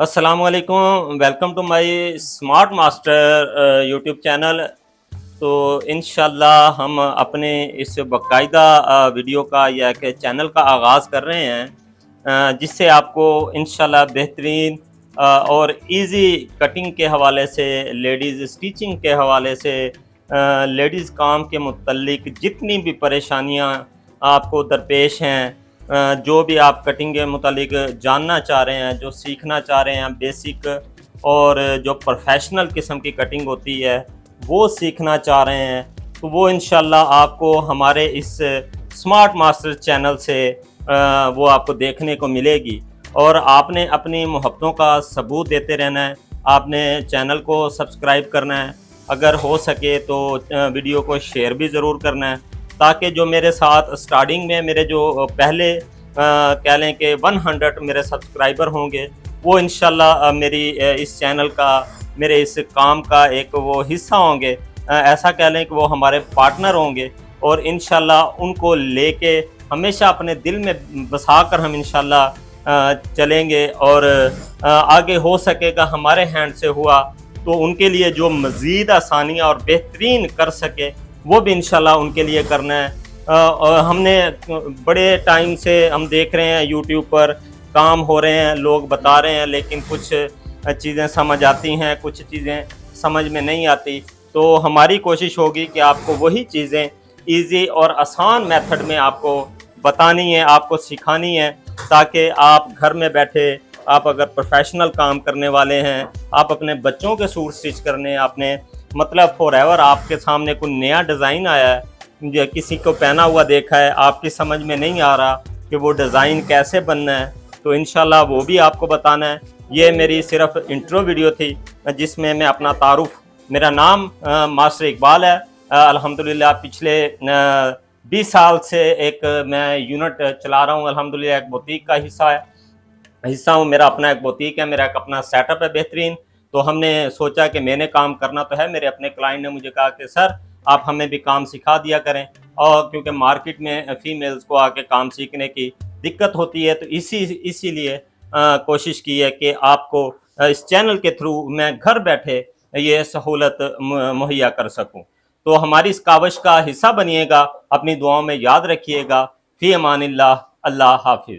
अस्सलामुअलैकुम, welcome to my smart master YouTube channel. तो इंशाल्लाह हम अपने इस बाकायदा वीडियो का या एक चैनल का आगाज़ कर रहे हैं, जिससे आपको इंशाल्लाह बेहतरीन और इजी कटिंग के हवाले से, लेडीज़ स्टिचिंग के हवाले से, लेडीज़ काम के मुतल्लिक जितनी भी परेशानियां आपको दरपेश हैं, जो भी आप कटिंग के मुतालिक जानना चाह रहे हैं, जो सीखना चाह रहे हैं बेसिक और जो प्रोफेशनल किस्म की कटिंग होती है वो सीखना चाह रहे हैं, तो वो इंशाल्लाह आपको हमारे इस स्मार्ट मास्टर चैनल से वो आपको देखने को मिलेगी। और आपने अपनी मोहब्बतों का सबूत देते रहना है, आपने चैनल को सब्सक्राइब करना है, अगर हो सके तो वीडियो को शेयर भी ज़रूर करना है, ताकि जो मेरे साथ स्टार्टिंग में मेरे जो पहले कह लें कि 100 मेरे सब्सक्राइबर होंगे, वो इंशाल्लाह मेरी इस चैनल का, मेरे इस काम का एक वो हिस्सा होंगे। ऐसा कह लें कि वो हमारे पार्टनर होंगे और इंशाल्लाह उनको लेके हमेशा अपने दिल में बसा कर हम इंशाल्लाह चलेंगे। और आगे हो सकेगा हमारे हैंड से हुआ तो उनके लिए जो मज़ीद आसानियाँ और बेहतरीन कर सके वो भी इंशाल्लाह उनके लिए करना है। और हमने बड़े टाइम से हम देख रहे हैं यूट्यूब पर काम हो रहे हैं, लोग बता रहे हैं, लेकिन कुछ चीज़ें समझ आती हैं, कुछ चीज़ें समझ में नहीं आती। तो हमारी कोशिश होगी कि आपको वही चीज़ें ईज़ी और आसान मेथड में आपको बतानी है, आपको सिखानी है, ताकि आप घर में बैठे, आप अगर प्रोफेशनल काम करने वाले हैं, आप अपने बच्चों के सूट स्टिच करने, आपने मतलब फॉरएवर आपके सामने कोई नया डिज़ाइन आया है, या किसी को पहना हुआ देखा है, आपकी समझ में नहीं आ रहा कि वो डिज़ाइन कैसे बनना है, तो इंशाल्लाह वो भी आपको बताना है। ये मेरी सिर्फ इंट्रो वीडियो थी जिसमें मैं अपना तारुफ, मेरा नाम मास्टर इकबाल है। अल्हम्दुलिल्लाह पिछले 20 साल से एक मैं यूनिट चला रहा हूँ। अल्हम्दुलिल्लाह एक बुटीक का हिस्सा हूँ, मेरा अपना एक बुटीक है, मेरा एक अपना सेटअप है बेहतरीन। तो हमने सोचा कि मैंने काम करना तो है, मेरे अपने क्लाइंट ने मुझे कहा कि सर आप हमें भी काम सिखा दिया करें, और क्योंकि मार्केट में फ़ीमेल्स को आके काम सीखने की दिक्कत होती है, तो इसीलिए कोशिश की है कि आपको इस चैनल के थ्रू मैं घर बैठे ये सहूलत मुहैया कर सकूं। तो हमारी इस काविश का हिस्सा बनिएगा, अपनी दुआओं में याद रखिएगा। फ़ी अमानिल्लाह, अल्लाह हाफ़िज़।